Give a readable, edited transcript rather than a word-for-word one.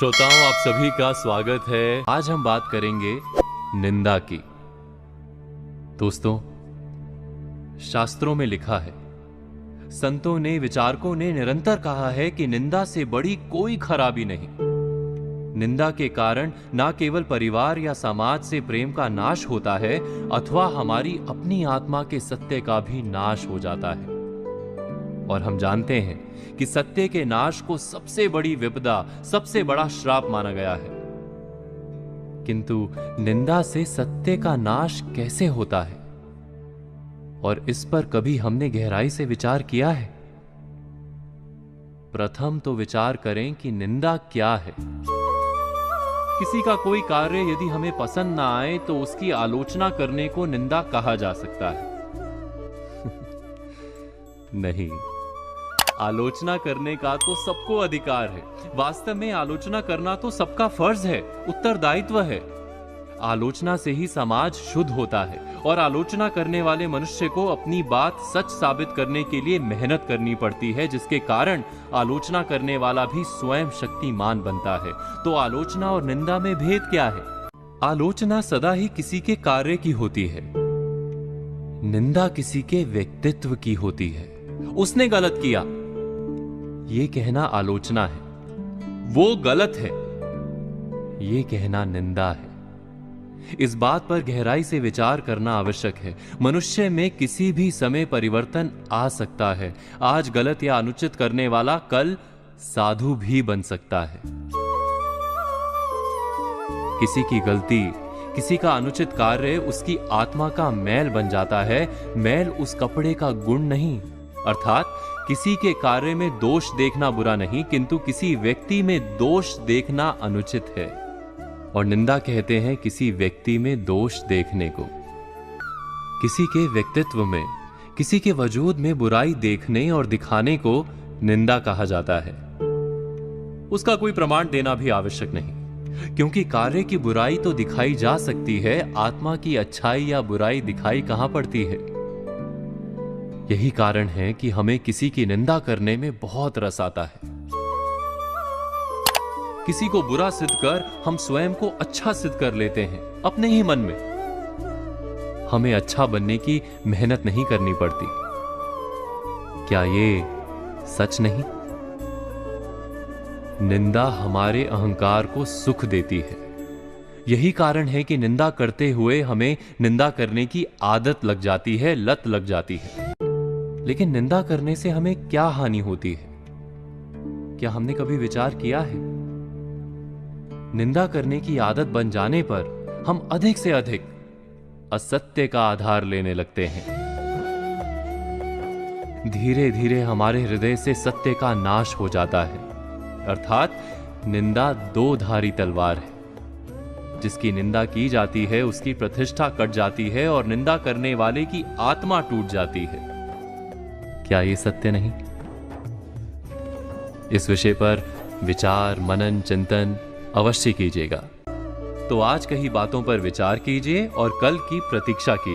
श्रोताओं, आप सभी का स्वागत है। आज हम बात करेंगे निंदा की। दोस्तों, शास्त्रों में लिखा है, संतों ने, विचारकों ने निरंतर कहा है कि निंदा से बड़ी कोई खराबी नहीं। निंदा के कारण ना केवल परिवार या समाज से प्रेम का नाश होता है, अथवा हमारी अपनी आत्मा के सत्य का भी नाश हो जाता है। और हम जानते हैं कि सत्य के नाश को सबसे बड़ी विपदा, सबसे बड़ा श्राप माना गया है। किंतु निंदा से सत्य का नाश कैसे होता है, और इस पर कभी हमने गहराई से विचार किया है? प्रथम तो विचार करें कि निंदा क्या है। किसी का कोई कार्य यदि हमें पसंद ना आए तो उसकी आलोचना करने को निंदा कहा जा सकता है। नहीं, आलोचना करने का तो सबको अधिकार है। वास्तव में आलोचना करना तो सबका फर्ज है, उत्तरदायित्व है। आलोचना से ही समाज शुद्ध होता है, और आलोचना करने वाले मनुष्य को अपनी बात सच साबित करने के लिए मेहनत करनी पड़ती है, जिसके कारण आलोचना करने वाला भी स्वयं शक्तिमान बनता है। तो आलोचना और निंदा में भेद क्या है? आलोचना सदा ही किसी के कार्य की होती है, निंदा किसी के व्यक्तित्व की होती है। उसने गलत किया, ये कहना आलोचना है। वो गलत है, ये कहना निंदा है। इस बात पर गहराई से विचार करना आवश्यक है। मनुष्य में किसी भी समय परिवर्तन आ सकता है। आज गलत या अनुचित करने वाला कल साधु भी बन सकता है। किसी की गलती, किसी का अनुचित कार्य उसकी आत्मा का मैल बन जाता है। मैल उस कपड़े का गुण नहीं। अर्थात किसी के कार्य में दोष देखना बुरा नहीं, किंतु किसी व्यक्ति में दोष देखना अनुचित है। और निंदा कहते हैं किसी व्यक्ति में दोष देखने को। किसी के व्यक्तित्व में, किसी के वजूद में बुराई देखने और दिखाने को निंदा कहा जाता है। उसका कोई प्रमाण देना भी आवश्यक नहीं, क्योंकि कार्य की बुराई तो दिखाई जा सकती है, आत्मा की अच्छाई या बुराई दिखाई कहां पड़ती है। यही कारण है कि हमें किसी की निंदा करने में बहुत रस आता है। किसी को बुरा सिद्ध कर हम स्वयं को अच्छा सिद्ध कर लेते हैं अपने ही मन में। हमें अच्छा बनने की मेहनत नहीं करनी पड़ती। क्या ये सच नहीं? निंदा हमारे अहंकार को सुख देती है। यही कारण है कि निंदा करते हुए हमें निंदा करने की आदत लग जाती है, लत लग जाती है। लेकिन निंदा करने से हमें क्या हानि होती है? क्या हमने कभी विचार किया है? निंदा करने की आदत बन जाने पर हम अधिक से अधिक असत्य का आधार लेने लगते हैं। धीरे धीरे हमारे हृदय से सत्य का नाश हो जाता है। अर्थात निंदा दो धारी तलवार है। जिसकी निंदा की जाती है उसकी प्रतिष्ठा कट जाती है, और निंदा करने वाले की आत्मा टूट जाती है। क्या ये सत्य नहीं? इस विषय पर विचार, मनन, चिंतन अवश्य कीजिएगा। तो आज कही बातों पर विचार कीजिए और कल की प्रतीक्षा कीजिए।